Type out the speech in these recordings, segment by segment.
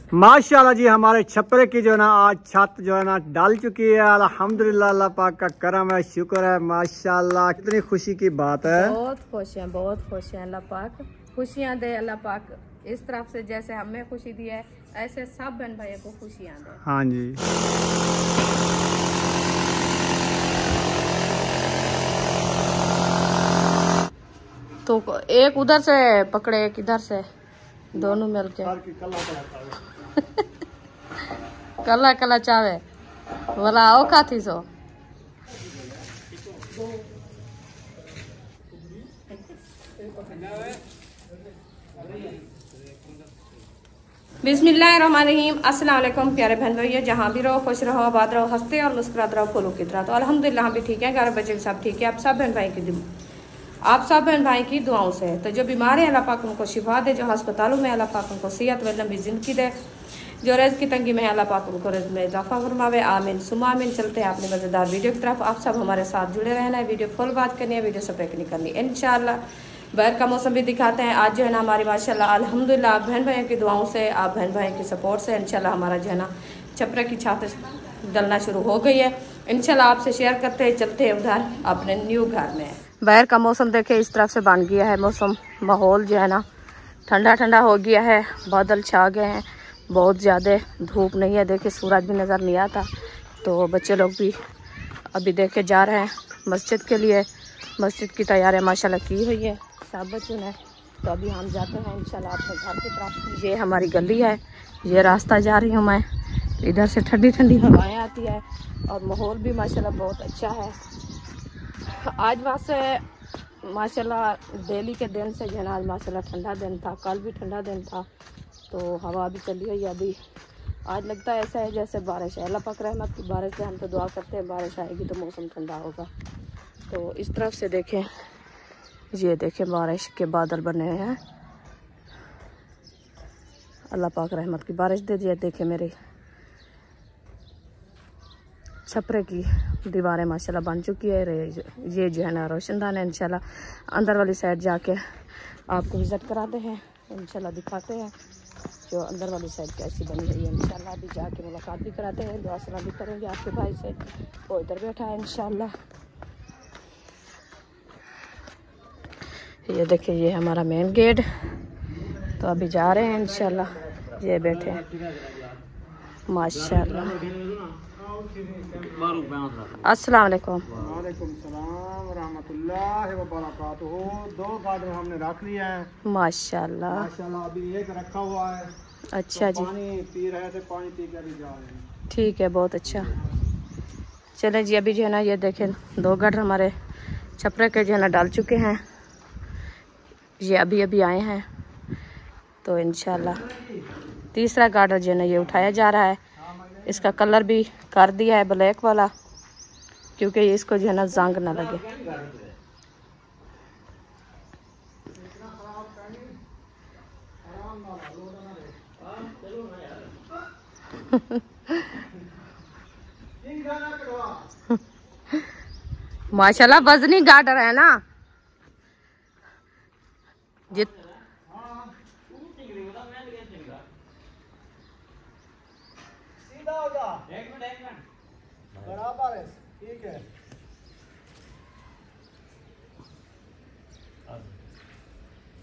माशाल्लाह जी हमारे छपरे की जो है ना आज छत जो है ना डाल चुकी है। अल्हम्दुलिल्लाह, अल्लाह पाक का करम है, शुक्र है माशाल्लाह। कितनी खुशी की बात है। बहुत खुश हैं, बहुत खुश हैं। अल्लाह पाक खुशियाँ दे, अल्लाह पाक इस तरफ से जैसे हमें खुशी दी है ऐसे सब बहन भाइयों को खुशियाँ दे। हाँ जी। तो एक उधर से पकड़े, एक इधर से, दोनों मिलके कला कला चावे बोला आओ खाती सो। बिस्मिल्लाहिर्रहमानिर्रहीम। अस्सलाम वालेकुम प्यारे बहन भैया, जहाँ भी रहो खुश रहो, आबाद रहो, हंसते और मुस्कुराते रहो, फूलों की तरह। तो अल्हम्दुलिल्लाह हम भी ठीक है, घर बच्चे सब ठीक है। आप सब बहन भाई की दुआओं से। तो जो बीमार है अल्लाह पाक उनको शिफा दे, जो अस्पतालों में अल्लाह पाक उनको सेहत व लंबी ज़िंदगी दे, जो रिज़्क़ की तंगी में अल्लाह पाक उनको रिज़्क़ में इजाफा फरमावे, आमीन सुमा आमीन। चलते हैं अपनी मज़ेदार वीडियो की तरफ। आप सब हमारे साथ जुड़े रहना है, वीडियो फुल बात करनी है, वीडियो सब नहीं करनी इंशाल्लाह। बाहर का मौसम भी दिखाते हैं। आज जो है ना हमारी माशाल्लाह अल्हम्दुलिल्लाह आप बहन भाइयों की दुआओं से, आप बहन भाइयों की सपोर्ट से इंशाल्लाह हमारा जो है ना छपरा की छत डलना शुरू हो गई है। इंशाल्लाह आपसे शेयर करते हैं, चलते हैं उधर अपने न्यू घर में। बाहर का मौसम देखे इस तरफ से बन गया है मौसम, माहौल जो है ना ठंडा ठंडा हो गया है, बादल छा गए हैं, बहुत ज़्यादा धूप नहीं है। देखिए सूरज भी नज़र नहीं आता। तो बच्चे लोग भी अभी देखे जा रहे हैं मस्जिद के लिए। मस्जिद की तैयारी माशाल्लाह की हुई है सब बच्चों ने। तो अभी हम जाते हैं इंशाल्लाह अपने घर की तरफ। ये हमारी गली है, ये रास्ता जा रही हूँ मैं। इधर से ठंडी ठंडी हवाएँ आती है और माहौल भी माशाल्लाह बहुत अच्छा है। आज वैसे माशाल्लाह दिल्ली के दिन से जो है आज माशाल्लाह ठंडा दिन था, कल भी ठंडा दिन था, तो हवा भी चली हुई है अभी। आज लगता है ऐसा है जैसे बारिश है। अल्लाह पाक रहमत की बारिश से हम तो दुआ करते हैं बारिश आएगी तो मौसम ठंडा होगा। तो इस तरफ से देखें, ये देखें बारिश के बादल बने हुए हैं। अल्लाह पाक रहमत की बारिश दे दिए। देखें मेरे छपरे की दीवारें माशाल्लाह बन चुकी है। ये जो है ना रोशनदान है। इंशाल्लाह अंदर वाली साइड जाके आपको विज़िट कराते हैं, इंशाल्लाह दिखाते हैं जो अंदर वाली साइड कैसी बनी हुई है। इंशाल्लाह अभी जाके मुलाकात भी कराते हैं, दुआ सलाम भी करेंगे आपके भाई से, वो इधर बैठा है इंशाल्लाह। ये देखिए ये हमारा मेन गेट। तो अभी जा रहे हैं इंशाल्लाह। ये बैठे हैं माशाल्लाह। अस्सलाम वालेकुम। वालेकुम सलाम रहमतुल्लाहि व बरकातुहू। 2 गार्डन हमने रख लिया है माशाल्लाह। माशाल्लाह। अभी एक रखा हुआ है। अच्छा जी, पानी पी रहे थे, पानी पी कर भी जा रहे हैं। ठीक है, बहुत अच्छा। चलें जी, अभी जो है ना ये देखें 2 गार्डन हमारे छपरे के जो है ना डाल चुके हैं। ये अभी अभी आए हैं। तो इंशाल्लाह तीसरा गार्डर जो है ना ये उठाया जा रहा है। इसका कलर भी कर दिया है ब्लैक वाला, क्योंकि इसको जो है ना जंग ना लगे। माशाल्लाह वजनी गार्डर है ना। जित एक मिनट बराबर है, ठीक है।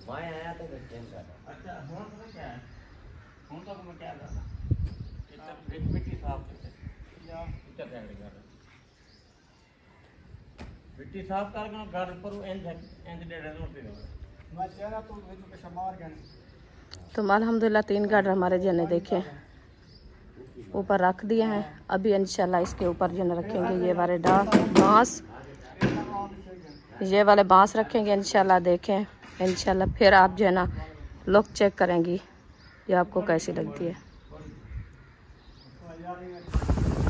मैं आया तो अच्छा क्या है तो मैं क्या करना मिट्टी साफ मिट्टी साफ करके घर पर तो अल्हम्दुलिल्लाह 3 गार्डर हमारे जने देखे ऊपर रख दिए हैं। अभी इंशाल्लाह इसके ऊपर जो है रखेंगे ये वाले बांस, ये वाले बांस रखेंगे इंशाल्लाह। देखें इंशाल्लाह फिर आप जो है ना लुक चेक करेंगी ये आपको कैसी लगती है।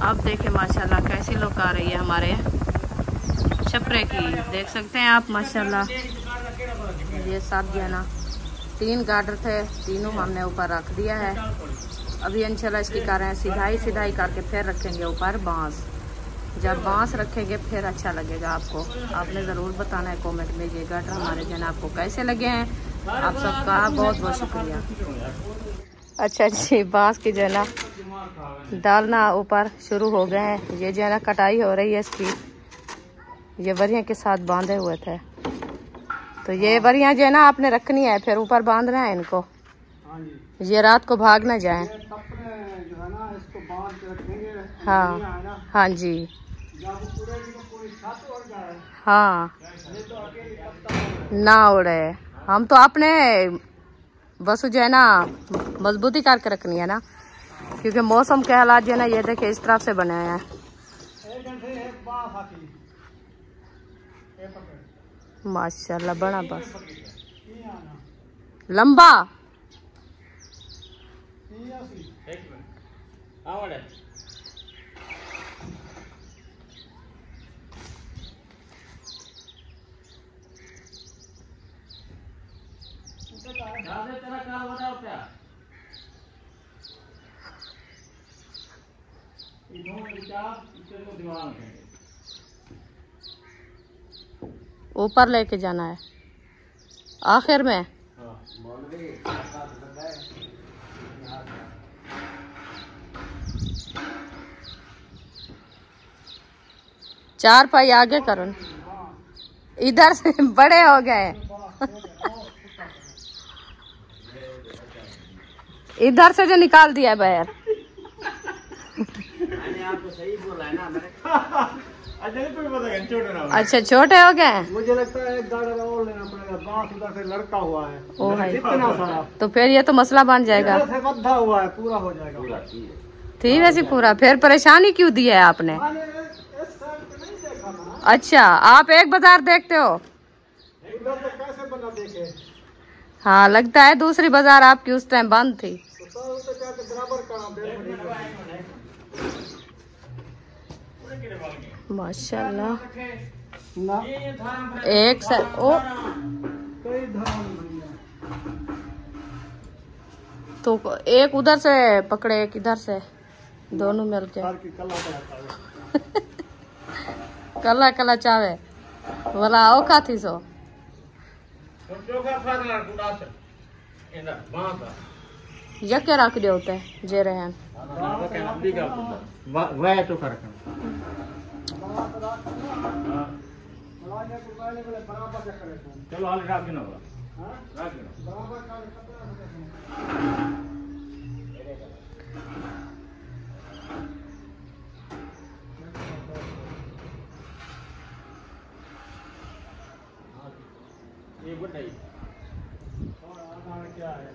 अब देखें माशाल्लाह कैसी लुक आ रही है हमारे छपरे की, देख सकते हैं आप माशाल्लाह। ये सब जो है ना 3 गार्डर थे, तीनों हमने ऊपर रख दिया है। अभी इंशाल्लाह इसकी कर रहे हैं सिधाई करके फिर रखेंगे ऊपर बांस। जब बांस रखेंगे फिर अच्छा लगेगा आपको। आपने ज़रूर बताना है कमेंट में ये गार्डर हमारे जन आपको कैसे लगे हैं। आप सबका बहुत बहुत शुक्रिया। अच्छा जी, बांस की जो है ना डालना ऊपर शुरू हो गए हैं। ये जो है ना कटाई हो रही है इसकी। ये वरियां के साथ बांधे हुए थे, तो ये वरियां जो है ना आपने रखनी है, फिर ऊपर बांधना है इनको। ये रात को भाग ना जाए। हाँ हाँ जी, हाँ ना उड़े। हम तो अपने बस जो है ना मजबूती करके रखनी है ना, क्योंकि मौसम के हालात जो है ना ये देखिए इस तरफ से बने हैं। माशाल्लाह बड़ा बस लंबा। ऊपर लेके जाना है आखिर में। चार पाई आगे करो, इधर से बड़े हो गए। इधर से जो निकाल दिया बाहर। आपको सही बोला है ना मैंने। अच्छा छोटे हो गए। मुझे लगता है एक गाड़ा और लेना पड़ेगा, बांस उधर से लड़का हुआ है। ओ है इतना सारा, तो फिर ये तो मसला बन जाएगा। इधर से बंधा हुआ है, पूरा हो जाएगा। ठीक है जी पूरा। फिर परेशानी क्यों दी है आपने? अच्छा आप एक बाजार देखते हो? कैसे बना देखे? हाँ लगता है दूसरी बाजार आपकी उस टाइम बंद थी। माशाल्लाह एक से ओ तो एक उधर से पकड़े, एक इधर से, दोनों मिल के कला कला चावे बोला आओ खाती सो। यके रख दे होते जे रहे चलो हाल राख देना ये बताइए क्या है?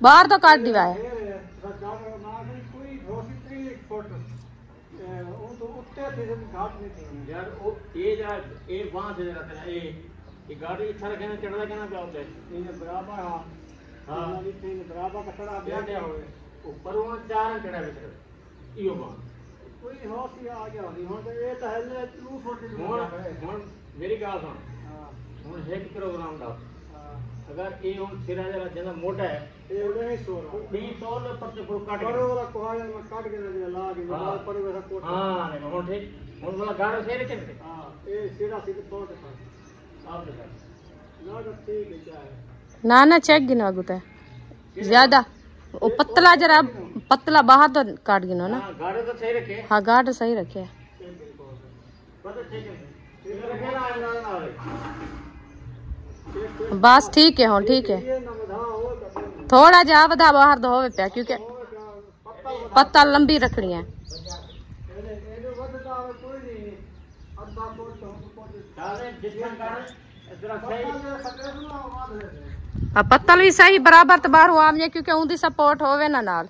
बाहर तो काट दिया है। गाड़ी इच्छा रखे चढ़ना कहना क्या होता है बराबर। हाँ बराबर का चढ़ा ऊपर वहाँ चार चढ़ा भी यो बात कोई होश ही आ गया नहीं। हुन ये तो है तू छोटी हुन मेरी गल सुन। हुन 1 किलोग्राम दा अगर ये हुन सिरा जरा जना मोटा है ये नहीं 100 ले पत्ते को काट के वाला कोहाले में काट के ला के बाल पर वैसा कोट। हां नहीं हुन ठीक हुन वाला गाड़ो से रखे थे। हां ये सिरा सीधे तोड़ के आप देखा ना तो ठीक है क्या है ना ना चेक गिना गुता ज्यादा वो पतला जरा पतला बाहर तो काट गिनो ना। गाड़ो तो सही रखे। हाँ गाड़ सही रखे। बस ठीक है। हाँ ठीक है थोड़ा जा बधा बाहर दो होवे पे क्योंकि पत्ता लंबी रखनी है। पत्तल भी सही बराबर तो बाहर हुआ क्योंकि उनकी सपोर्ट होवे ना नाल।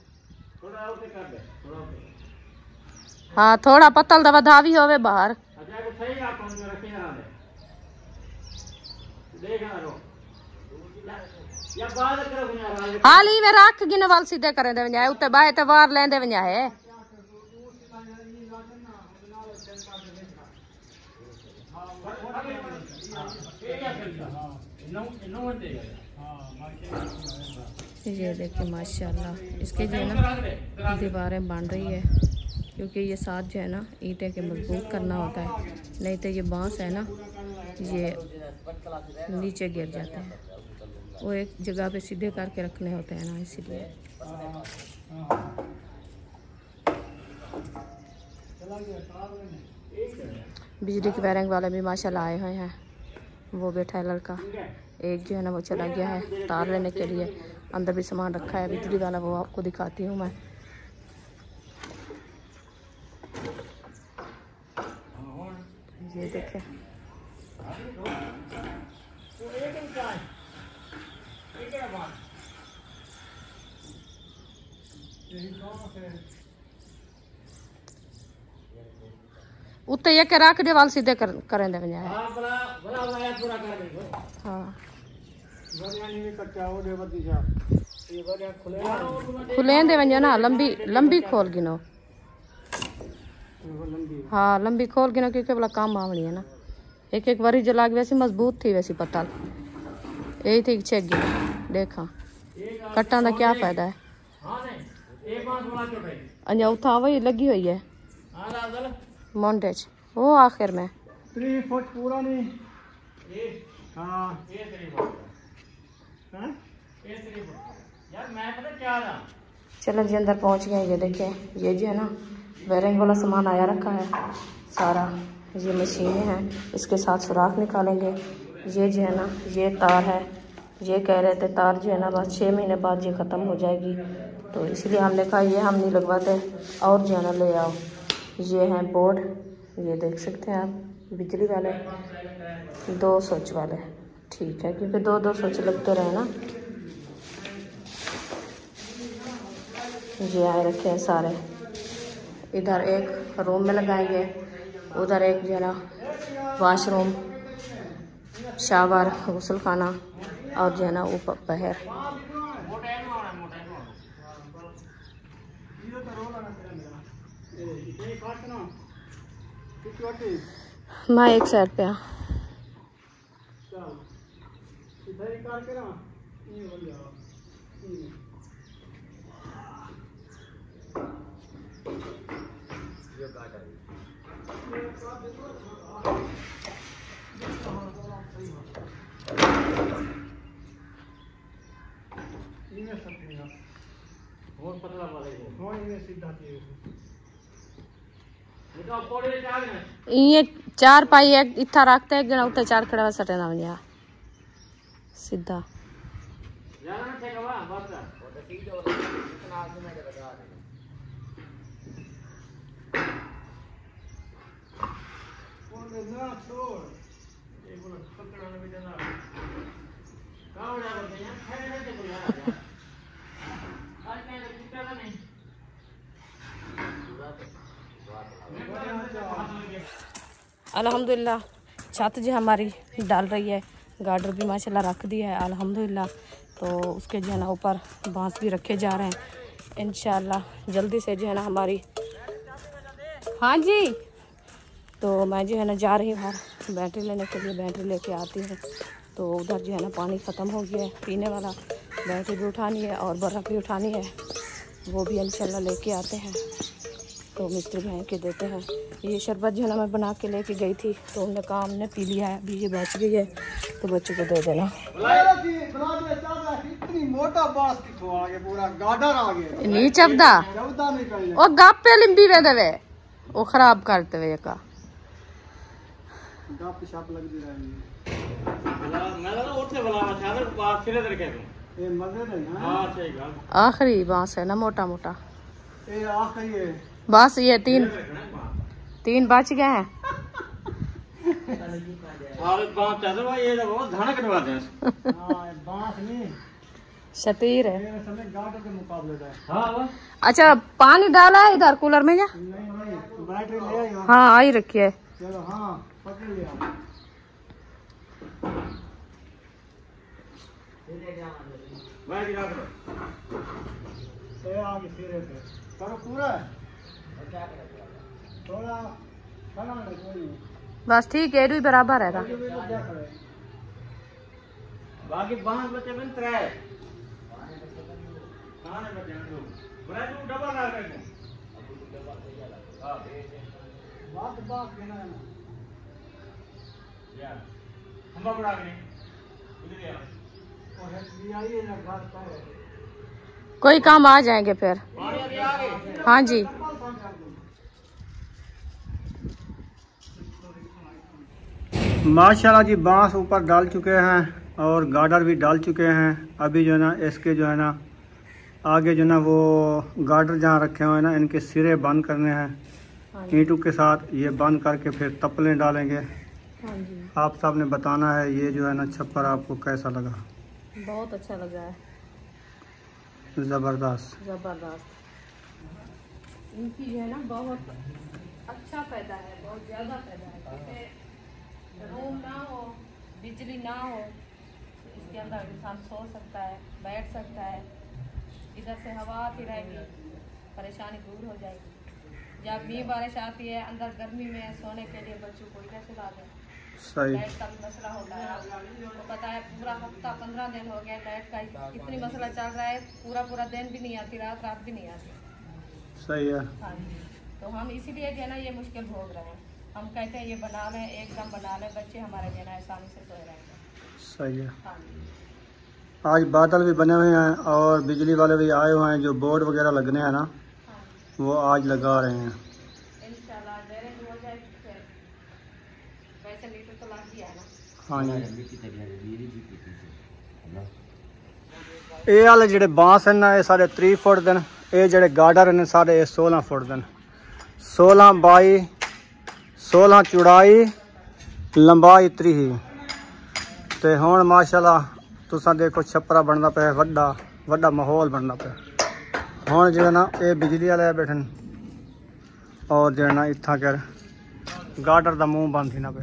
हाँ थोड़ा पत्तल तो बधा भी होवे बाहर। हाल ही में रख गिन वाल सीधे करे दे वञाए उते बाहे ते वार लेंदे वञाए। ये देखिए माशाल्लाह इसके जो है ना दीवारें बन रही है क्योंकि ये साथ जो है ना ईंटें के मजबूत करना होता है, नहीं तो ये बांस है ना ये नीचे गिर जाते हैं। वो एक जगह पे सीधे करके रखने होते हैं ना, इसीलिए। बिजली के वायरिंग वाले भी माशाल्लाह आए हुए हैं। वो बैठा है लड़का, एक जो है ना वो चला गया है तार लेने के लिए। अंदर भी सामान रखा है बिजली वाला, वो आपको दिखाती हूँ मैं। ये देखे, उत्ते ये के रख दे वाल सीधे करें दे बजाय। हाँ खुले दे वंजो ना, लंबी लंबी खोल गिनो। हाँ लंबी खोल गिनो, क्योंकि बोला काम आवनी है ना। एक एक बारी जो लाग वैसी मजबूत थी वैसी पत्तल, यही थी चेक गिनो। देखा कट्टा का क्या फायदा है। अंजा उठा वही लगी हुई है मोन्टेज वो आखिर में 3 फुट पूरा नहीं। हाँ चलो जी अंदर पहुंच गए। ये देखें, ये जो है ना वायरिंग वाला सामान आया रखा है सारा। ये मशीनें हैं, इसके साथ सुराख निकालेंगे। ये जो है ना ये तार है, ये कह रहे थे तार जो है ना बस 6 महीने बाद ये ख़त्म हो जाएगी, तो इसलिए हमने कहा ये हम नहीं लगवाते और जो है ना ले आओ। ये हैं बोर्ड, ये देख सकते हैं आप, बिजली वाले 2 स्विच वाले। ठीक है, क्योंकि 2-2 स्विच लगते रहे ना। ये आए रखे हैं सारे। इधर एक रूम में लगाएंगे, उधर एक जो है ना वाशरूम, शावर, गुसल खाना और जो है ना ऊपर बाहर। मैं एक साइड पे हाँ। ये 4 पाई एक इतना रखते हैं, जना उतना 4 खड़ा सटे ना बजा सीधा। अल्हम्दुलिल्लाह छत जो हमारी डाल रही है, गार्डर भी माशाल्लाह रख दिया है अल्हम्दुलिल्लाह। तो उसके जो है ना ऊपर बांस भी रखे जा रहे हैं। इंशाल्लाह जल्दी से जो है ना हमारी। हाँ जी, तो मैं जो है ना जा रही हूँ बैटरी लेने के लिए, बैटरी लेके आती हूँ। तो उधर जो है ना पानी ख़त्म हो गया है पीने वाला, बैटरी भी उठानी है और बर्फ़ भी उठानी है, वो भी इंशाल्लाह लेके आते हैं। तो मिस्त्री भाई के देते हैं। ये शरबत जो है ना मैं बना के लेके गई थी, तो उन्होंने कहा हमने पी लिया है, अभी ये बच गई है तो बच्चों को दे देना। इतनी मोटा बांस किथों आ गया, पूरा गार्डर आ गया। नहीं चबदा ओ गापे लिंबी वे देवे ओ खराब करते वे का गप शप लग दी रही मैं लगा उठे बुलावा छागर बात फिरे दर के ये मजे नहीं। हां सही गल। आखिरी बांस है ना मोटा मोटा, ये आखिरी है बस ये 3 बच गए हैं। और बांस चल भाई ये तो धड़क करवा दे। हां बांस नहीं शतीर है, ये समय गार्डर के मुकाबले है। हां अच्छा पानी डाला है इधर कूलर में क्या? नहीं बैटरी ले आई। हाँ आई रखी है। चलो हाँ पकड़ लिया। मैं गिरा दो ये आगे सिरे पे करो पूरा थोड़ा खाना नहीं कोई बस ठीक है, बराबर है ना। बाकी बांस बचे बन 3 खाने बचे दो बड़ा तू डबल आ गए हां बात बात कहना है ना या हम बड़ा नहीं इधर यार कोई काम आ जाएंगे फिर। हाँ जी। माशाल्लाह जी बांस ऊपर डाल चुके हैं और गार्डर भी डाल चुके हैं। अभी जो है ना इसके जो है ना आगे जो है ना वो गार्डर जहाँ रखे हुए हैं ना इनके सिरे बंद करने हैं ईंटों के साथ। ये बंद करके फिर तपले डालेंगे। हाँ जी। आप साहब ने बताना है ये जो है ना छप्पर आपको कैसा लगा। बहुत अच्छा लग रहा है, ज़बरदस्त जबरदस्त। इनकी जो है ना बहुत अच्छा फायदा है, बहुत ज़्यादा फायदा है। जैसे रूम ना हो, बिजली ना हो, इसके अंदर इंसान सो सकता है, बैठ सकता है, इधर से हवा आती रहेगी, परेशानी दूर हो जाएगी। जब भी बारिश आती है अंदर गर्मी में सोने के लिए बच्चों को इधर सुला दें। सही। लाइट का भी मसला होता है, तो पता है पूरा हफ्ता 15 दिन हो गया लाइट का इतनी मसला चल रहा है। पूरा दिन भी नहीं आती, रात भी नहीं आती। सही है। हाँ जी। तो हम इसीलिए जो है ना ये मुश्किल भोग रहे हैं। हम कहते हैं ये बना लें, एकदम बना लें, बच्चे हमारे जो है ना आसानी से सोए रहेंगे। सही है। हाँ जी। आज बादल भी बने हुए हैं और बिजली वाले भी आए हुए हैं। जो बोर्ड वगैरह लगने हैं ना वो आज लगा रहे हैं। इंशाल्लाह डायरेक्ट हो जाए फिर। वैसे मीटर तो लग गया है ना। हाँ जी। ये वाले जेडे बांस हैं ना ये सारे 3 फुट दिन। ये जेडे गार्डर हैं सारे 16 फुट दिन। 16 बाई 16 चौड़ाई लंबाई 3। तो हुण माशाल्लाह तुसां देखो छप्परा बनना पे वड्डा वड्डा माहौल बनना पे। हुण जो है ना ये बिजली वाले बैठन और जो है ना इत्थां कर गार्डर का मुँह बंद थी ना पे,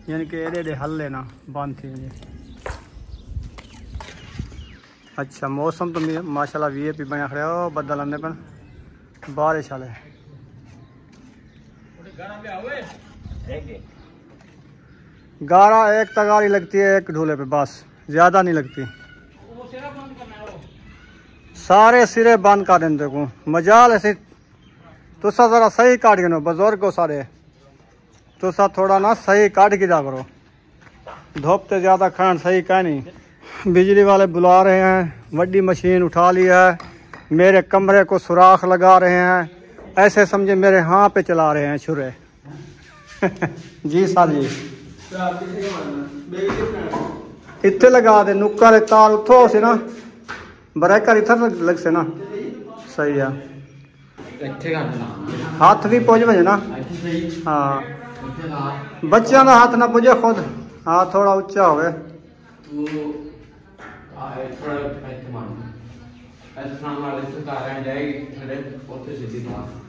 यानी कि एडे हल्ले ना बंद थी जी। अच्छा मौसम तो माशाल्लाह वीआईपी बना खड़े हो। बदल आने पर बारिश वाले। गारा एक तगारी लगती है एक ढूले पे, बस ज़्यादा नहीं लगती। सारे सिरे बंद कर देंगे को मजाल ऐसे। तुसा ज़रा सही काट गिनो बुजुर्ग हो सारे, तुसा थोड़ा ना सही काट के जा करो। धूप तो ज़्यादा खान सही कह नहीं। बिजली वाले बुला रहे हैं, बड़ी मशीन उठा ली है, मेरे कमरे को सुराख लगा रहे हैं, ऐसे समझे मेरे हाँ पे चला रहे हैं छुरे। जी सर जी इतने लगा दे नुक्कर तार उठो से ना ब्रेकर इधर लग से ना। सही है। हाथ भी पहुँच बजे ना। हाँ बच्चों का हाथ ना पुजे खुद हाथ थोड़ा उच्चा हो गए।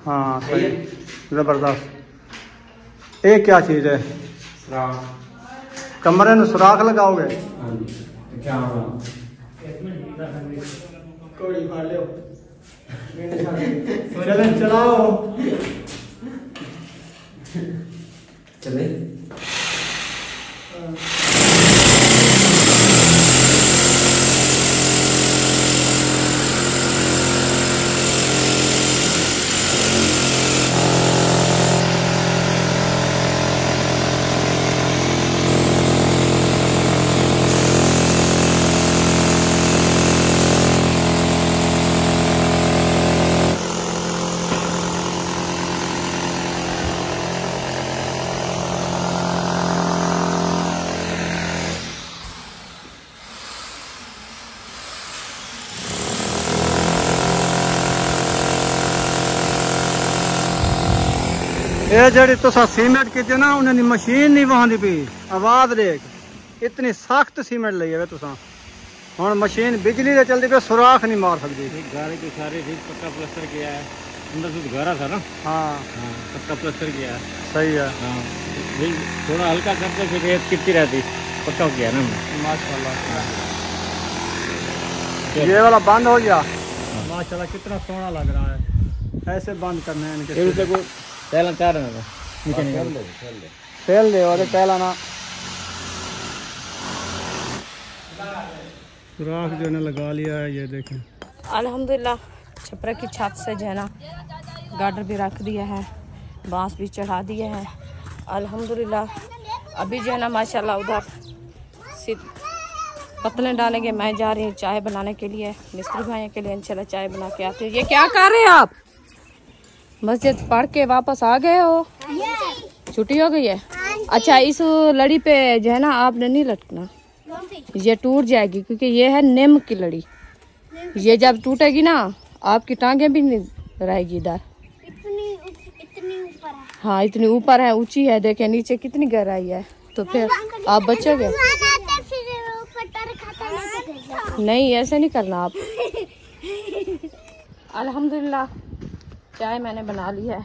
हाँ सही ज़बरदस्त। ये क्या चीज़ है? कमरे में सुराख लगाओगे? चलाओ चले। ये जड़ी तुसा सीमेंट की ना उन्हें मशीन नहीं वहां दी पी आवाज देख इतनी सख्त सीमेंट ली है तुसा। हुण मशीन बिजली से चलती पे सुराख नहीं मार सकती। गारे के सारे पक्का प्लास्टर किया है, अंदर से गारा था ना। हाँ पक्का प्लास्टर किया है। सही है। हाँ थोड़ा हल्का करते फिर रेत कितनी रहती पक्का किया ना माशाल्लाह। ये वाला बंद हो गया माशाल्लाह। कितना सोना लग रहा है। ऐसे बंद करने हैं इनके को पहला चार नीचे नहीं फैल दे और पहला ना सुराख जो है लगा लिया है। ये देखें अल्हम्दुलिल्लाह छपरा की छत से जो है ना गार्डर भी रख दिया है, बांस भी चढ़ा दिए हैं। अल्हम्दुलिल्लाह अभी जो है ना माशाल्लाह उधर पतले डालेंगे। मैं जा रही हूँ चाय बनाने के लिए, मिस्त्री भाई के लिए इंशाल्लाह चाय बना के आती हूँ। ये क्या कर रहे हैं आप? मस्जिद पढ़ के वापस आ गए हो? छुट्टी हो गई है? अच्छा, इस लड़ी पे जो है ना आपने नहीं लटकना, ये टूट जाएगी क्योंकि ये है नीम की लड़ी। ये जब टूटेगी ना आपकी टांगे भी नहीं रहेगी इधर। इतनी ऊपर है। हाँ इतनी ऊपर है, ऊंची है। देखे नीचे कितनी गहराई है, तो फिर आप बचोगे नहीं। ऐसे नहीं करना आप। अल्हम्दुलिल्लाह चाय मैंने बना ली है,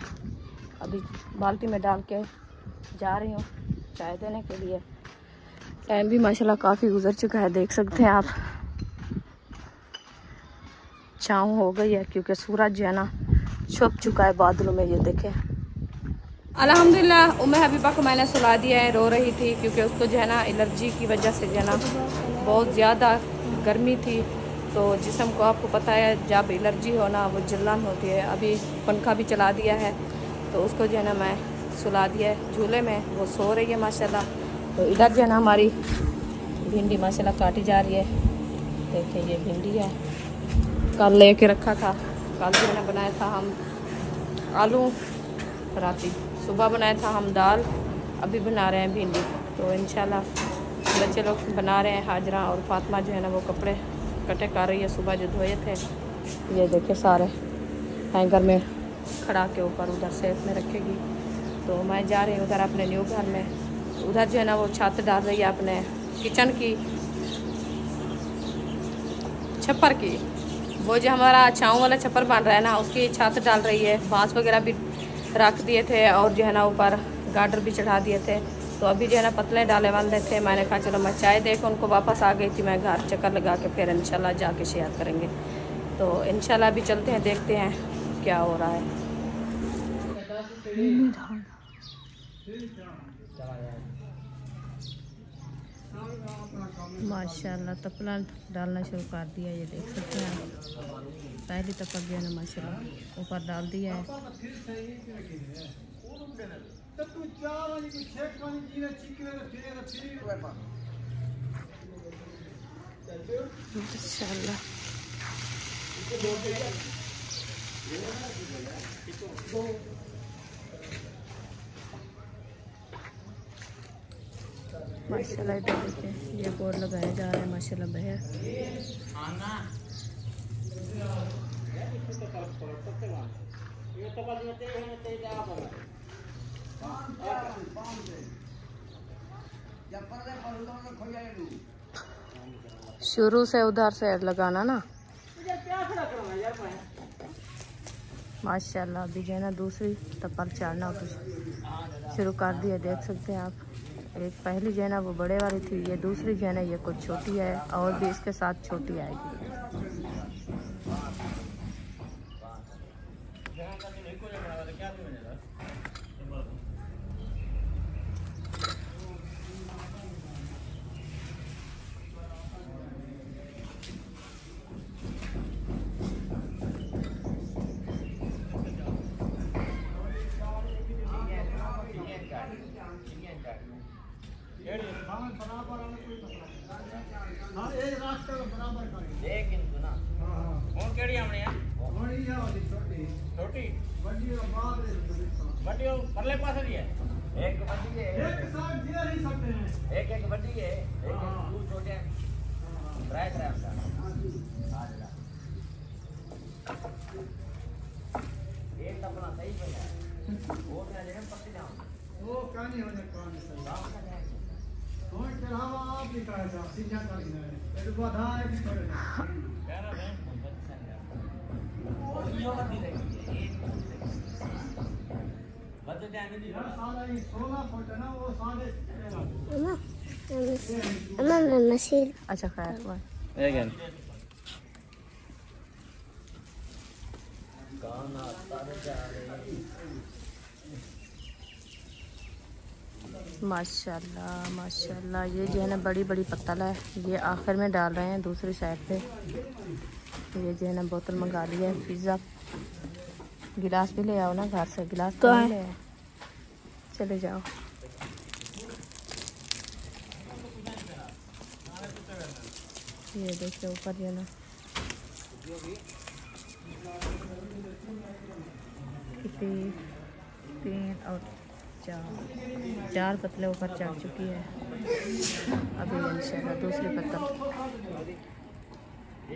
अभी बाल्टी में डाल के जा रही हूँ चाय देने के लिए। टाइम भी माशाल्लाह काफ़ी गुजर चुका है, देख सकते हैं आप। छाँव हो गई है क्योंकि सूरज जो है ना छुप चुका है बादलों में। ये देखें। अल्हम्दुलिल्लाह उम्मे हबीबा को मैंने सुला दिया है, रो रही थी क्योंकि उसको जो है ना एलर्जी की वजह से जो है ना बहुत ज़्यादा गर्मी थी। तो जिस्म को आपको पता है जब एलर्जी हो ना वो जलन होती है। अभी पंखा भी चला दिया है तो उसको जो है ना मैं सुला दिया है झूले में, वो सो रही है माशाल्लाह। तो इधर जो है ना हमारी भिंडी माशाल्लाह काटी जा रही है। देखिए ये भिंडी है, कल लेके रखा था। कल जो है ना बनाया था हम आलू पराठी, सुबह बनाया था हम दाल, अभी बना रहे हैं भिंडी। तो इंशाल्लाह बच्चे लोग बना रहे हैं। हाजरा और फातिमा जो है ना वो कपड़े कटे कर रही है, सुबह जो धोए थे। ये देखिए सारे हैंगर में खड़ा के ऊपर उधर सेफ में रखेगी। तो मैं जा रही हूँ उधर अपने न्यू घर में। उधर जो है ना वो छत डाल रही है अपने किचन की, छप्पर की। वो जो हमारा छाँव वाला छप्पर बन रहा है ना उसकी छत डाल रही है। बांस वगैरह भी रख दिए थे और जो है ना ऊपर गार्डर भी चढ़ा दिए थे। तो अभी जो है ना पतले डाले वाले थे। मैंने कहा चलो मैं चाय दे के उनको वापस आ गई थी मैं घर, चक्कर लगा के फिर इंशाल्लाह जाके शेयर करेंगे। तो इंशाल्लाह अभी चलते हैं, देखते हैं क्या हो रहा है। माशाल्लाह तपला डालना शुरू कर दिया, ये देख सकते हैं आप। पहली तपक जो है ना माशाल्लाह ऊपर डाल दिया है। माशाल्लाह इधर देखिए ये बोर्ड लगाए जा रहे हैं माशाल्लाह बहर। शुरू से उधर से लगाना ना माशाल्लाह। अभी जो है ना दूसरी तपर चढ़ना शुरू कर दिया, देख सकते हैं आप। एक पहली जो है ना वो बड़े वाली थी, ये दूसरी जो है ना ये कुछ छोटी है और भी इसके साथ छोटी आएगी। लेकिन सुना कौन केड़ी हमने है बड़ी है वाली छोटी बड़ी और बाद बड़ी और परले पास ही है। एक बड़ी है, एक साथ दिया नहीं सकते हैं। एक बड़ी है, एक दो छोटे हैं। ट्राई ट्राई का एक अपना सही है वो क्या जगह पत्ती ना वो कहानी हो जाए कहानी सही कौन चढ़ावा आप ही कहा था सीधा कर है तो बाधा है कि थोड़े कहना है वो यो मत दी बच्चे ध्यान नहीं दिया साला ये 16 फुट है ना वो साढ़े ना मशीन। अच्छा खैर हुआ अगेन गाना सारे जा रहे माशाल्लाह माशाल्लाह। ये जो है ना बड़ी बड़ी पत्तल है, ये आखिर में डाल रहे हैं दूसरी साइड पे। ये जो है ना बोतल मंगा ली है। पिज़्ज़ा गिलास भी ले आओ ना घर से, गिलास तो ले आओ, चले जाओ। ये देखिए ऊपर जो है ना कितनी 3 और 4 पतले ऊपर चढ़ चुकी है। अभी इंशाल्लाह दूसरी पतल,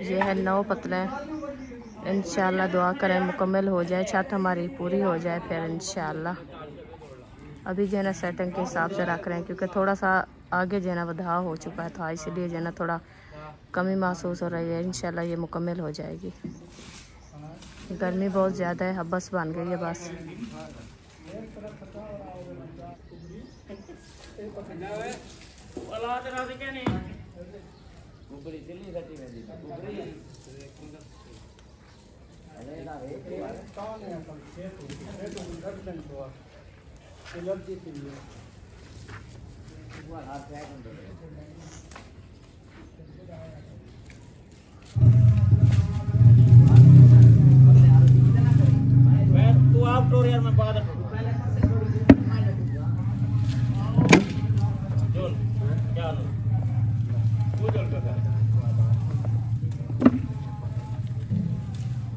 ये है 9 पतले। इंशाल्लाह दुआ करें मुकम्मल हो जाए, छत हमारी पूरी हो जाए फिर इंशाल्लाह। अभी जो है ना सेटिंग के हिसाब से रख रहे हैं क्योंकि थोड़ा सा आगे जो है ना वधा हो चुका था, इसलिए जो है ना थोड़ा कमी महसूस हो रही है। इंशाल्लाह ये मुकम्मल हो जाएगी। गर्मी बहुत ज़्यादा है, हब्बस बन गई है बस। तू आप टोर यार, मैं बाद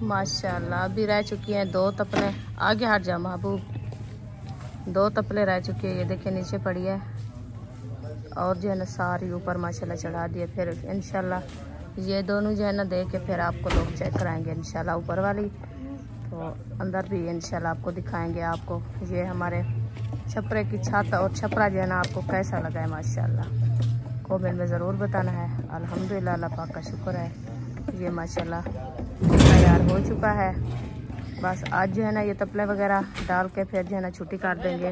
माशाल्लाह अभी रह चुकी हैं 2 तपले। आगे हट जा महबूब। 2 तपले रह चुकी है, ये देखिए नीचे पड़ी है। और जो है ना सारी ऊपर माशाल्लाह चढ़ा दिए। फिर इंशाल्लाह ये दोनों जो है ना दे के फिर आपको लोग चेक कराएंगे इंशाल्लाह ऊपर वाली। तो अंदर भी इंशाल्लाह आपको दिखाएंगे। आपको ये हमारे छपरे की छत और छपरा जो है ना आपको कैसा लगा है माशाल्लाह कमेंट में ज़रूर बताना है। अल्हम्दुलिल्लाह अल्लाह पाक का शुक्र है, ये माशाल्लाह तैयार हो चुका है। बस आज जो है ना ये तपले वगैरह डाल के फिर जो है ना छुट्टी कर देंगे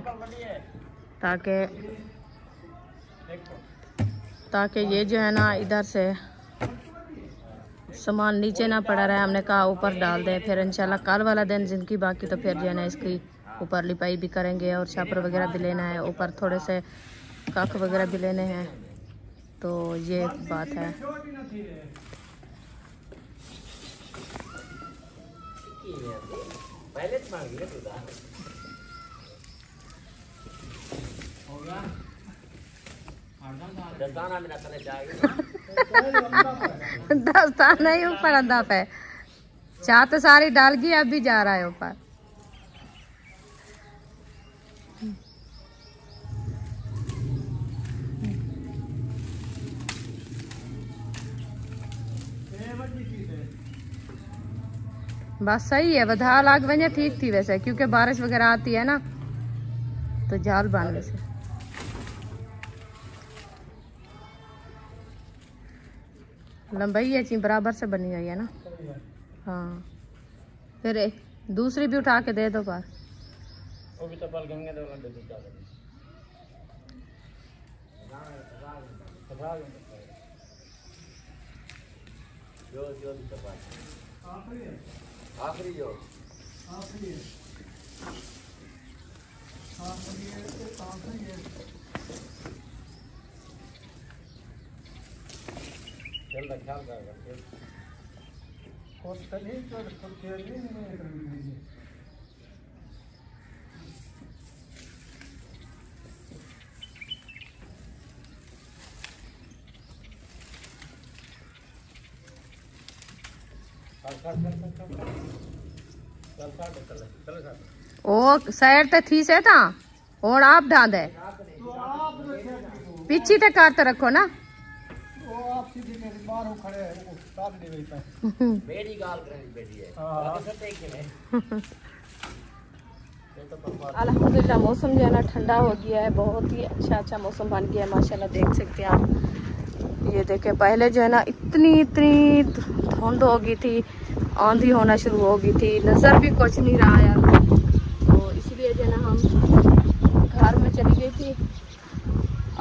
ताकि ये जो है ना इधर से सामान नीचे ना पड़ा रहे। हमने कहा ऊपर डाल दें। फिर इंशाल्लाह कल वाला दिन जिनकी बाकी तो फिर जो है ना इसकी ऊपर लिपाई भी करेंगे और छापर वगैरह भी लेना है। ऊपर थोड़े से कख वगैरह भी लेने हैं। तो ये बात है। दस्ताना ही ऊपर अंधा पे चाह तो सारी डाल गई, अब भी जा रहा है ऊपर। बस सही है, वधा लाग वजह ठीक थी वैसे, क्योंकि बारिश वगैरह आती है ना तो जाल बांध वैसे। लंबाई अच्छी बराबर से बनी हुई है ना। हाँ फिर दूसरी भी उठा के दे दो बार। वो भी तपल गंगे दो दे दो। जो भी तपल आखिरी जो जल्द ख्याल करेगा। ओ सैर ते थी से था और आप ढांदे पीछे तक करते रखो ना। अल्हम्दुलिल्लाह मौसम जो है ना ठंडा हो गया है। बहुत ही अच्छा मौसम बन गया है माशाल्लाह। देख सकते हैं आप, ये देखें पहले जो है ना इतनी धुंध हो गई थी, आंधी होना शुरू हो गई थी, नज़र भी कुछ नहीं रहा यार। तो इसलिए जो है ना हम घर में चली गई थी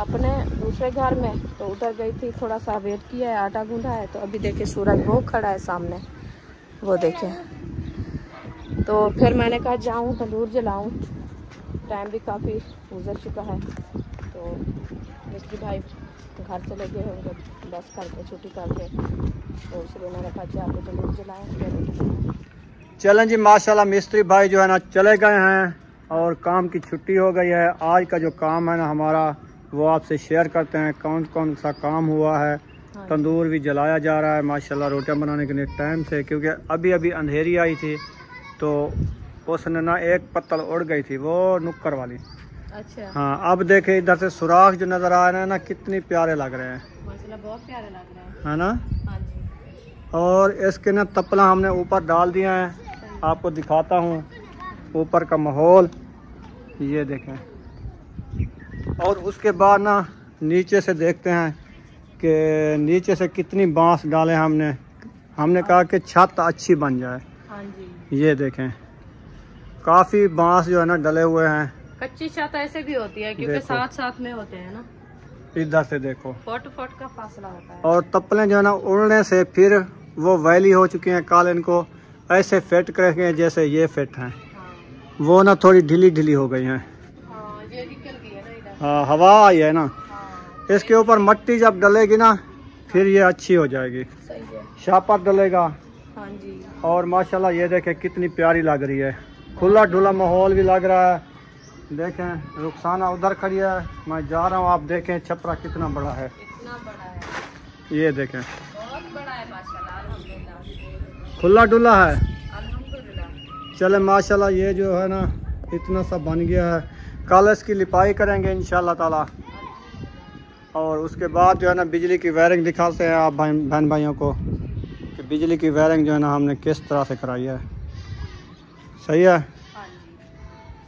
अपने दूसरे घर में, तो उधर गई थी, थोड़ा सा वेट किया है, आटा गूंधा है। तो अभी देखे सूरज वो खड़ा है सामने, वो देखे। तो फिर मैंने कहा जाऊं तंदूर जलाऊं, टाइम भी काफ़ी गुजर चुका है। तो मिस्त्री भाई घर चले गए होंगे बस करके छुट्टी करके, तो इसलिए मैंने कहा जाके तंदूर जलाएं। चलें जी माशाल्लाह मिस्त्री भाई जो है ना चले गए हैं और काम की छुट्टी हो गई है। आज का जो काम है ना हमारा वो आपसे शेयर करते हैं, कौन कौन सा काम हुआ है तंदूर भी जलाया जा रहा है माशाल्लाह रोटियां बनाने के लिए टाइम से, क्योंकि अभी अभी अंधेरी आई थी तो उसने ना एक पत्तल उड़ गई थी, वो नुक्कर वाली। अच्छा। हाँ, अब देखे इधर से सुराख जो नज़र आ रहे हैं ना, कितनी प्यारे लग रहे हैं माशाल्लाह, बहुत प्यारे लग रहे हैं, है ना। हाँ जी। और इसके ना तपला हमने ऊपर डाल दिया है, आपको दिखाता हूँ ऊपर का माहौल, ये देखें। और उसके बाद ना नीचे से देखते हैं कि नीचे से कितनी बांस डाले हमने कहा कि छत अच्छी बन जाए। हाँ जी। ये देखें काफ़ी बांस जो है ना डले हुए हैं। कच्ची छत ऐसे भी होती है क्योंकि साथ साथ में होते हैं ना, इधर से देखो फुट का फासला होता है। और तपलें जो है ना उड़ने से फिर वो वैली हो चुकी हैं, कल इनको ऐसे फिट करेंगे जैसे ये फिट हैं। हाँ। वो ना थोड़ी ढीली ढीली हो गई हैं। हाँ, ये निकल गई है ना इधर। हाँ, हवा आई है ना। हाँ। इसके ऊपर मट्टी जब डलेगी ना फिर ये अच्छी हो जाएगी। सही है। शापर डलेगा। हाँ जी। और माशाल्लाह ये देखें कितनी प्यारी लग रही है, खुला ढुला माहौल भी लग रहा है। देखें रुखसाना उधर खड़ी है, मैं जा रहा हूँ, आप देखें छपरा कितना बड़ा है, इतना बड़ा है, ये देखें बहुत बड़ा है माशाल्लाह, अल्हम्दुलिल्लाह, खुला डुला है। अल्हम्दुलिल्लाह। चले माशाल्लाह ये जो है ना इतना सा बन गया है, कल इसकी लिपाई करेंगे इंशाल्लाह ताला। और उसके बाद जो है ना बिजली की वायरिंग दिखाते हैं आप बहन भाइयों को कि बिजली की वायरिंग जो है ना हमने किस तरह से कराई है। सही है। हाँ जी,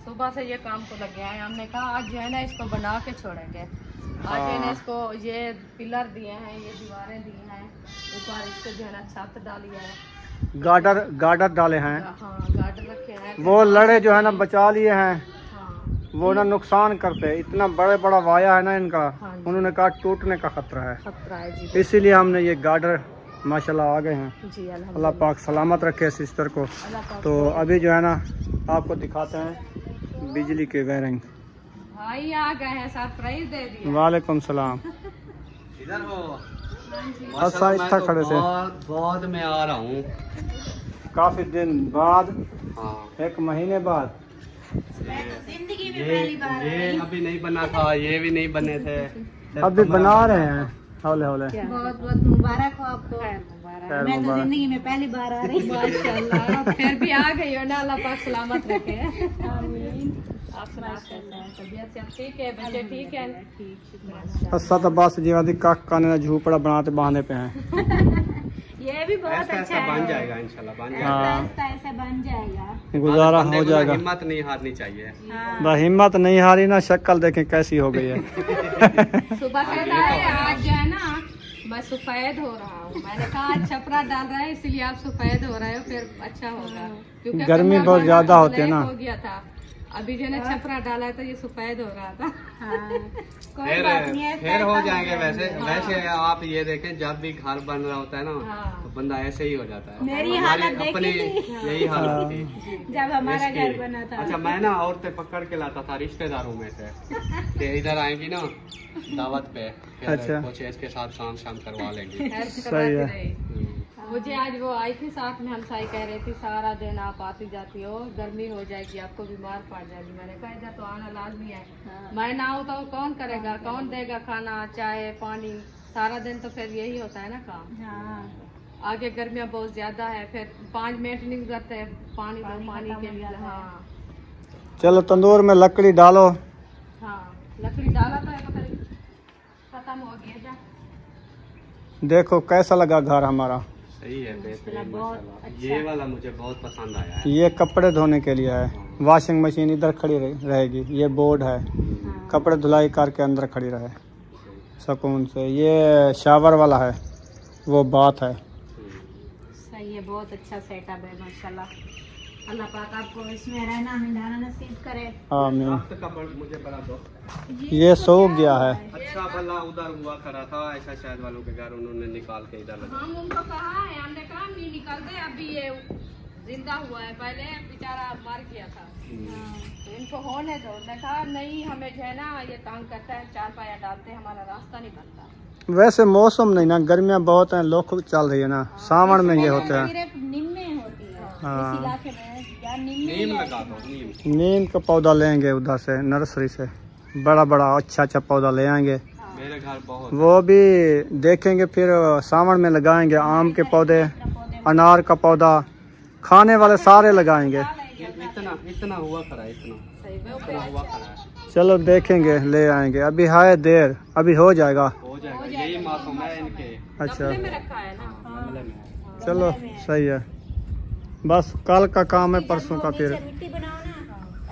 सुबह से ये काम को लग गया है, हमने कहा आज जो है ना इसको बना के छोड़ेंगे। आज जो है ना इसको ये पिलर दिए हैं, ये दीवारें दी हैं, ऊपर इसको जो है ना छत डाली है, गार्डर डाले हैं। हाँ, गार्डर रखे हैं। वो लड़े जो है ना बचा लिए हैं, हाँ, वो ना नुकसान करते हैं, इतना बड़ा वाया है ना इनका। हाँ जी। उन्होंने कहा टूटने का खतरा है, खतरा है जी, इसीलिए हमने ये गार्डर माशाल्लाह आ गए हैं। जी अल्लाह पाक सलामत रखे सिस्टर को। अल्लाह पाक। तो अभी जो है ना आपको दिखाते हैं बिजली के वायरिंग। भाई आ गए हैं, सरप्राइज दे दिया। वालेकुम सलाम। इधर हो। अच्छा, इतना खड़े से बहुत मैं आ रहा हूँ काफी दिन बाद, हाँ। 1 महीने बाद। ये अभी नहीं बना था, ये भी नहीं बने थे, अभी बना रहे हैं। हौले हौले बहुत बहुत मुबारक हो आपको। मैं तो जिंदगी में पहली बार आ रही हूँ। माशाल्लाह, फिर भी आ गई हो ना, अल्लाह पाक सलामत रखे। आप सुनाओ कैसे हैं? तबीयत सब ठीक है? बच्चे ठीक है? अच्छा तो बस जीवादी काने झूपड़ा बनाते बांधे पे हैं। ये भी बहुत ऐसा अच्छा है, बन जाएगा इंशाल्लाह, बन जाएगा। रास्ता ऐसा बन जाएगा, गुजारा बंदे हो को जाएगा। हिम्मत नहीं हारनी चाहिए। बस हिम्मत नहीं हारी ना, शक्ल देखें कैसी हो गई है। सुबह कहता है आज जो है ना मैं सफेद हो रहा हूँ, मैंने कहा आज छपरा डाल रहा है इसलिए आप सफेद हो रहे हो, फिर अच्छा होगा, क्योंकि गर्मी बहुत ज्यादा होती है ना। हो गया था, अभी जो है ना छपरा डाला है तो ये सफेद हो रहा था। हाँ। कोई बात नहीं है, फिर हो जाएंगे। वैसे आप ये देखें जब भी घर बन रहा होता है ना, हाँ। तो बंदा ऐसे ही हो जाता है। मेरी हमारी हालत देखी अपनी थी। यही हालत थी जब हमारा इसकी। घर बना था। अच्छा, मैं ना औरतें पकड़ के लाता था रिश्तेदारों में से कि इधर आएंगी ना दावत पे, फिर अच्छा। कुछ इसके साथ काम शाम करवा लेंगी। हेल्प सही करवाती है। रही। मुझे आज वो आई थी साथ में, हमसाई कह रही थी सारा दिन आप आती जाती हो, गर्मी हो जाएगी, आपको बीमार पड़ जाएगी। मैंने कहा इधर तो आना लाजमी है, मैं ना आऊँ तो कौन करेगा, कौन देगा खाना चाय पानी, सारा दिन तो फिर यही होता है ना काम। हाँ। आगे गर्मियाँ बहुत ज्यादा है, फिर 5 मिनट नहीं गुजरते पानी के लिए। हाँ चलो तंदूर में लकड़ी डालो। हाँ, लकड़ी डाला तो है, खत्म हो गया जा। देखो कैसा लगा घर हमारा। सही है, बेहतरीन माशाल्लाह। ये वाला मुझे बहुत पसंद आया है। ये कपड़े धोने के लिए है, वॉशिंग मशीन इधर खड़ी रहेगी, ये बोर्ड है, कपड़े धुलाई करके अंदर खड़ी रहे सुकून से। ये शावर वाला है, वो बात है। सही है, बहुत अच्छा सेटअप है माशाल्लाह। अल्लाह पाक आपको इसमें रहना हिंडाना नसीब करे। आमीन। वक्त का मुझे बड़ा दो। ये सूख गया है। अच्छा भला उधर हुआ करा था ऐसा, शायद वालों के घर उन्होंने निकाल के इधर लगा। हम उनको कहा है, हमने कहा नहीं निकल दे, अभी ये जिंदा हुआ है, पहले बेचारा मर गया था, तो इनको होने दो। उन्होंने कहा नहीं, हमें जो है ना ये तंग करता है, 4 पाया डालते हैं, हमारा रास्ता नहीं बनता। वैसे मौसम नहीं ना, गर्मियाँ बहुत हैं, लोग चल रही है ना, सावन में ये होता है। सिर्फ नीम में होती है हाँ। इस इलाके में, या नीम में नीम ही लगा होती दो, है। नीम। नीम का पौधा लेंगे उधर से नर्सरी से, बड़ा बड़ा अच्छा पौधा ले आएंगे। मेरे मेरे घर बहुत। वो भी देखेंगे, फिर सावन में लगाएंगे आम के पौधे, अनार का पौधा, खाने वाले सारे लगाएंगे। इतना इतना हुआ खड़ा, इतना हुआ खड़ा है। चलो देखेंगे, ले आएंगे। अभी है देर, अभी हो जाएगा। हो जाएगा, यही मौसम है इनके। अच्छा में रखा है ना। गमले में। चलो सही है, बस कल का काम है, परसों का फिर। मिट्टी बनाओ ना,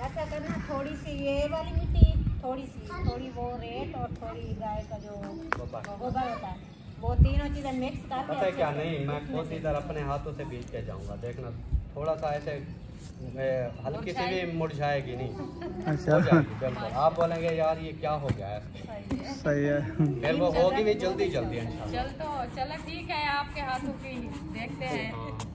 ऐसा करना, थोड़ी सी ये वाली मिट्टी, थोड़ी वो रेत और थोड़ी गाय का जो गोबर होता है, वो तीनों चीजें मिक्स करके। पता है क्या, नहीं मैं खुद इधर अपने हाथों से बीज के जाऊंगा, देखना थोड़ा सा ऐसे हल्की से भी मुरझाएगी नहीं। अच्छा हो जाएगी बिल्कुल। आप बोलेंगे यार ये क्या हो गया है, सही है। फिर वो होगी भी जल्दी इंशाल्लाह। चलो ठीक है, आपके हाथों की देखते हैं।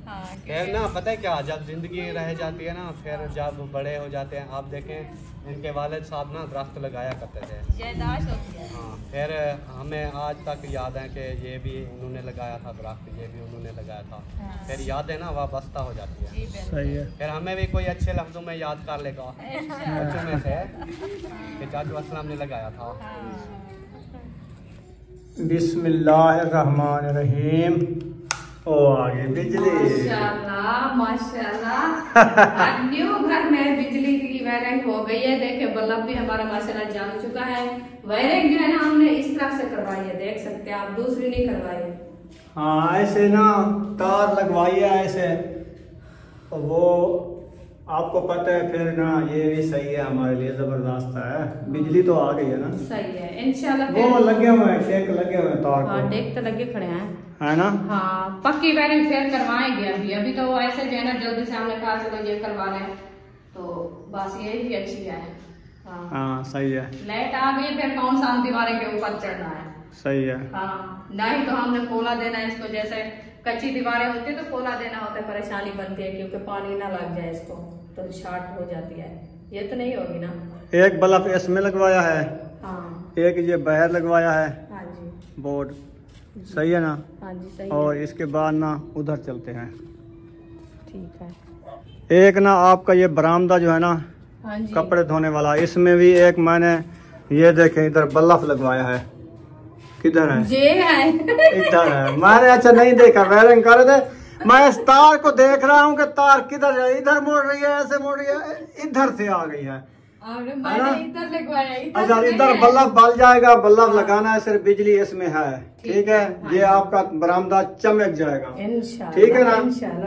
हाँ, फिर ना पता है क्या, जब जिंदगी रह जाती है ना, फिर जब बड़े हो जाते हैं, आप देखें इनके वालिद साहब ना दरख्त लगाया करते थे। याददाश्त होती है। हाँ, फिर हमें आज तक याद है कि ये भी उन्होंने लगाया था दरख्त, ये भी उन्होंने लगाया था। फिर यादें ना वाबस्ता हो जाती है। सही है। फिर हमें भी कोई अच्छे लफ्जों में याद कर लेगा बच्चों में से कि चाचू असलम ने लगाया था। बिस्मिल्लाहिर्रहमानिर्रहीम। ओ आगे बिजली। माशाल्लाह माशाल्लाह। आज न्यू घर में बिजली की वायरिंग हो गई है। देखिए बल्ब भी हमारा माशाल्लाह जल चुका है। वायरिंग जो है ना हमने इस तरफ से करवाई है, देख सकते हैं आप, दूसरी नहीं करवाई है। हाँ ऐसे ना तार लगवाई है ऐसे, वो आपको पता है। फिर ना ये भी सही है, हमारे लिए जबरदस्त है। बिजली तो आ गई है ना, सही है इंशाल्लाह। वो लगे हुए हैं, शेक लगे हुए हैं तार हाँ को, डेक तो लगे खड़े हैं, है ना। हाँ पक्की वायरिंग फिर करवाएंगे। अभी तो ऐसे जो है ना जल्दी से हमने कहा चलो ये करवा लें, तो बस ये भी अच्छी है। हाँ सही है। लाइट आ गई, फिर कौन सा हम दीवारें के ऊपर चढ़ना है। सही है। हाँ नहीं तो हमने कोला देना है इसको, जैसे कच्ची दीवारें होती है तो कोला देना होता है, परेशानी बनती है क्योंकि पानी ना लग जाए इसको तो शॉर्ट हो जाती है। ये तो नहीं होगी ना। एक बल्ब इसमें लगवाया है, हाँ एक ये बाहर लगवाया है हाँ जी बोर्ड, सही है ना। हाँ जी सही और है। इसके बाद ना उधर चलते हैं। ठीक है। एक ना आपका ये बरामदा जो है ना हाँ जी कपड़े धोने वाला, इसमें भी एक मैंने ये देखें इधर बल्ब लगवाया है। किधर है? ये है इधर है। मैंने अच्छा नहीं देखा, वायरिंग कर रहे थे, मैं इस तार को देख रहा हूँ कि तार किधर है, इधर मुड़ रही है, ऐसे मुड़ रही है, इधर से आ गई है। और मैंने इधर लगवाया, अच्छा इधर बल्ब बल जाएगा, बल्ब लगाना है, सिर्फ बिजली इसमें है। ठीक है, ये आपका बरामदा चमक जाएगा, ठीक है ना।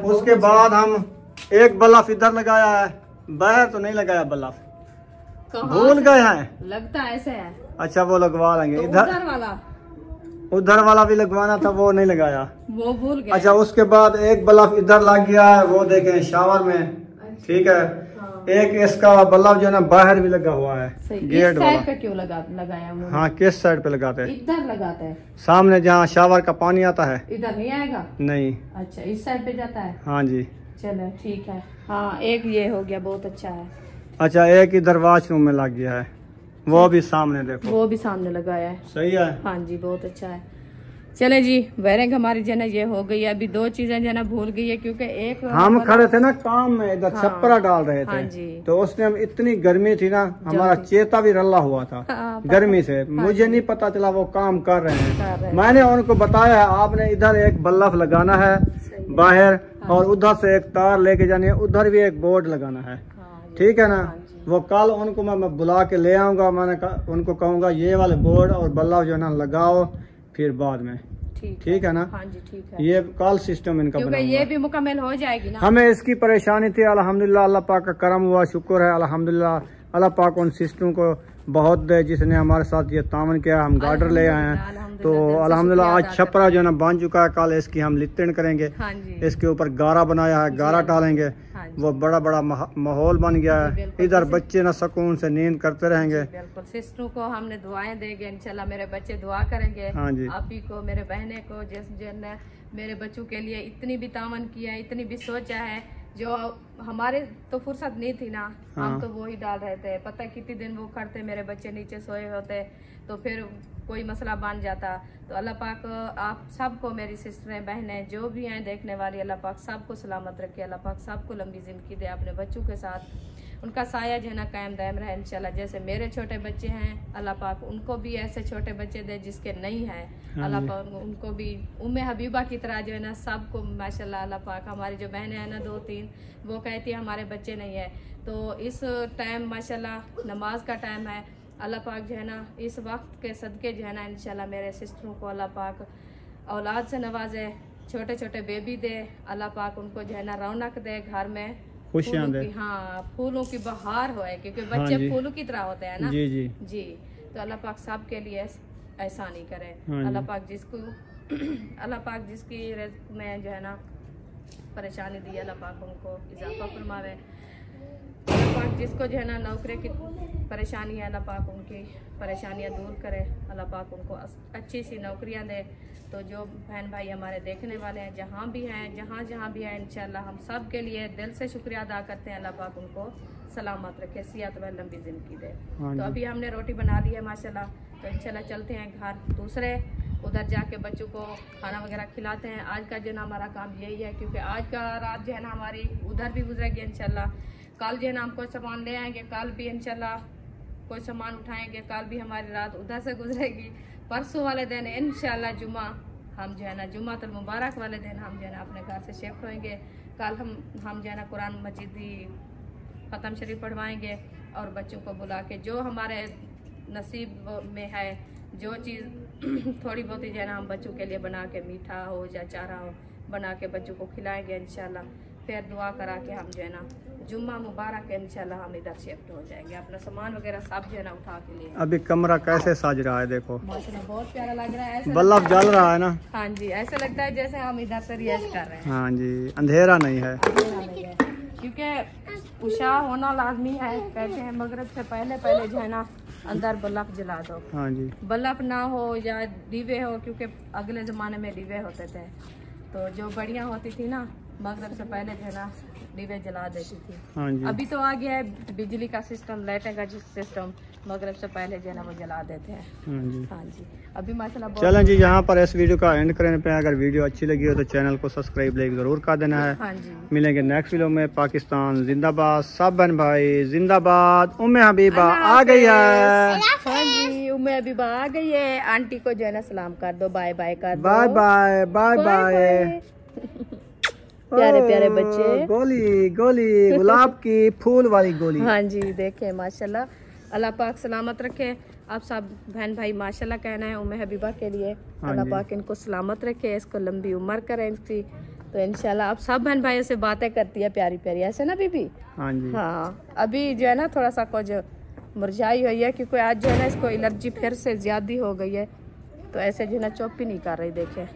उसके बाद हम एक बल्ब इधर लगाया है, बाहर तो नहीं लगाया बल्ब, भूल गए हैं। लगता ऐसे है। अच्छा वो लगवा लेंगे। तो इधर वाला, उधर वाला भी लगवाना था, वो नहीं लगाया, वो भूल गए। अच्छा उसके बाद एक बल्ब इधर लग गया है, वो देखें शावर में, ठीक है। एक इसका बल्ब जो है ना बाहर भी लगा हुआ है, गेट वाला। पे क्यों लगाया वो? हाँ किस साइड पे लगाते हैं? इधर लगाते हैं, सामने जहाँ शावर का पानी आता है। इधर नहीं आएगा? नहीं। अच्छा इस साइड पे जाता है। हाँ जी। चलो ठीक है। हाँ एक ये हो गया, बहुत अच्छा है। अच्छा एक इधर वॉशरूम में लग गया है, वो भी सामने देखो, वो भी सामने लगाया है। सही है। हाँ जी बहुत अच्छा है। चले जी वायरिंग हमारी जो है ना ये हो गई है। अभी दो चीजें जो है ना भूल गई है, क्योंकि एक हम खड़े थे ना काम में, इधर छप्परा डाल रहे थे। हाँ जी। तो उसने हम इतनी गर्मी थी ना, हमारा चेता भी रल्ला हुआ था गर्मी से। मुझे नहीं पता चला वो काम कर रहे हैं। मैंने उनको बताया आपने इधर एक बल्ब लगाना है बाहर, और उधर से एक तार लेके जानी है, उधर भी एक बोर्ड लगाना है, ठीक है ना। वो कल उनको मैं बुला के ले आऊंगा, मैंने उनको कहूंगा ये वाले बोर्ड और बल्ब जो है ना लगाओ, फिर बाद में, ठीक है ना। हाँ जी ठीक है। ये कल सिस्टम इनका क्योंकि ये भी मुकम्मल हो जाएगी ना। हमें इसकी परेशानी थी, अल्हम्दुलिल्लाह अल्लाह पाक का करम हुआ, शुक्र है अल्हम्दुलिल्लाह। अल्लाह पाक उन सिस्टम को बहुत दे जिसने हमारे साथ ये तावन किया। हम गार्डर ले आए हैं, तो अल्हम्दुलिल्लाह आज छपरा जो है ना बन चुका है। कल इसकी हम लित्तन करेंगे। हाँ जी। इसके ऊपर गारा बनाया है, गारा डालेंगे। हाँ वो बड़ा बड़ा माहौल बन गया है। इधर बच्चे ना सुकून से नींद करते रहेंगे। बिल्कुल सिस्टरों को हमने दुआएं देंगे इंशाल्लाह, मेरे बच्चे दुआ करेंगे। हाँ जी। आप ही को, मेरे बहने को, जिसने मेरे बच्चों के लिए इतनी भी तावन किया है, इतनी भी सोचा है, जो हमारे तो फुर्सत नहीं थी ना। हाँ। हम तो वो ही डाल रहे थे, पता कितनी दिन वो करते, मेरे बच्चे नीचे सोए होते तो फिर कोई मसला बन जाता। तो अल्लाह पाक आप सबको, मेरी सिस्टरें बहनें जो भी हैं देखने वाली, अल्लाह पाक सबको सलामत रखे, अल्लाह पाक सबको लंबी ज़िंदगी दे अपने बच्चों के साथ। उनका साया जो है ना कायम दायम रहे इंशाल्लाह। जैसे मेरे छोटे बच्चे हैं, अल्लाह पाक उनको भी ऐसे छोटे बच्चे दे जिसके नहीं है। अल्लाह पाक उनको भी उम्मे हबीबा की तरह जो है ना सबको माशाल्लाह अल्लाह पाक। हमारी जो बहनें हैं ना 2-3, वो कहती है हमारे बच्चे नहीं है। तो इस टाइम माशाल्लाह नमाज का टाइम है। अल्लाह पाक जो है ना इस वक्त के सदके जो है ना इंशाल्लाह मेरे सिस्टरों को अल्लाह पाक औलाद से नवाजे, छोटे छोटे बेबी दे। अल्लाह पाक उनको जो है ना रौनक दे, घर में खुशियाँ दे। हाँ, फूलों की बहार होए, क्योंकि बच्चे फूलों की तरह होते हैं ना। जी जी जी। तो अल्लाह पाक सब के लिए एहसानी करे। हाँ अल्लाह पाक जिसको अल्लाह पाक जिसकी रिज़्क़ में जो है ना परेशानी दी, अल्लाह पाक उनको इजाफा फरमावे। अल्लाह पाक जिसको जो है ना नौकरी की परेशानी है, अल्लाह पाक उनकी परेशानियां दूर करे। अल्लाह पाक उनको अच्छी सी नौकरियां दे। तो जो बहन भाई हमारे देखने वाले हैं जहाँ भी हैं, जहाँ भी हैं, इंशाल्लाह हम सब के लिए दिल से शुक्रिया अदा करते हैं। अल्लाह पाक उनको सलामत रखे, सेहत व लंबी ज़िंदगी दे। तो अभी हमने रोटी बना ली है माशाल्लाह। तो इंशाल्लाह चलते हैं घर दूसरे, उधर जाके बच्चों को खाना वगैरह खिलाते हैं। आज का जो ना हमारा काम यही है, क्योंकि आज का रात जो है ना हमारी उधर भी गुजरेगी इंशाल्लाह। कल जो है ना हम कोई सामान ले आएंगे, कल भी इंशाल्लाह कोई सामान उठाएंगे, कल भी हमारी रात उधर से गुजरेगी। परसों वाले दिन इंशाल्लाह जुमा हम जो है ना जुम्मातुल मुबारक वाले दिन हम जो है ना अपने घर से शिफ्ट होएंगे। कल हम जो है ना कुरान मजीदी ख़त्म शरीफ पढ़वाएंगे और बच्चों को बुला के जो हमारे नसीब में है, जो चीज़ थोड़ी बहुत ही जो है ना हम बच्चों के लिए बना के, मीठा हो या चारा हो, बना के बच्चों को खिलाएंगे इंशाल्लाह। फिर दुआ करा के हम जो है ना जुम्मा मुबारक इंशाल्लाह हम इधर शिफ्ट हो जाएंगे। अपना सामान वगैरह सब जो है ना उठा के लिए। अभी कमरा कैसे सज रहा है, देखो माशाल्लाह बहुत प्यारा लग रहा है। बल्ब जल रहा है ना। हाँ जी, ऐसा लगता है जैसे हम इधर से रियाज कर रहे हैं। हाँ जी, अंधेरा नहीं है। क्योंकि उशा होना लाजमी है। कहते हैं मगरिब से पहले पहले जो है ना अंदर बल्ब जला दो। हाँ जी, बल्ब ना हो या दीवे हो, क्योंकि अगले ज़माने में दीवे होते थे। तो जो बढ़िया होती थी ना मगरिब से पहले जो है ना दीवे जला देती थी। हाँ जी। अभी तो आ गया है बिजली का सिस्टम, लाइटें का सिस्टम, मगरिब से पहले जो है ना वो जला देते हैं। हाँ जी। हाँ जी, अभी माशाल्लाह चलें जी, यहाँ पर इस वीडियो का एंड करने पे अगर वीडियो अच्छी लगी हो तो चैनल को सब्सक्राइब लाइक ज़रूर कर देना है। हाँ जी, मिलेंगे नेक्स्ट वीडियो में। पाकिस्तान जिंदाबाद, सब बहन भाई जिंदाबाद। उम्मे हबीबा आ गई है। हाँ जी, उम्मे हबीबा आ गई है। आंटी को जो है ना सलाम कर दो, बाय बाय कर दो। Bye bye bye bye. प्यारे प्यारे बच्चे, गोली गोली गुलाब की फूल वाली गोली। हाँ जी, देखे माशाल्लाह, अल्लाह पाक सलामत रखे आप सब बहन भाई। माशाल्लाह कहना है उम्मे हबीबा के लिए। अल्लाह पाक इनको सलामत रखे, इसको लंबी उम्र करे इसकी। तो इंशाल्लाह आप सब बहन भाइयों से बातें करती है प्यारी प्यारी, ऐसे ना बीबी? हाँ जी। हाँ, अभी जो है ना थोड़ा सा कुछ मुरझाई हुई है, क्योंकि आज जो है ना इसको एलर्जी फिर से ज्यादा हो गई है। तो ऐसे जो है ना चुप ही नहीं कर रही, देखे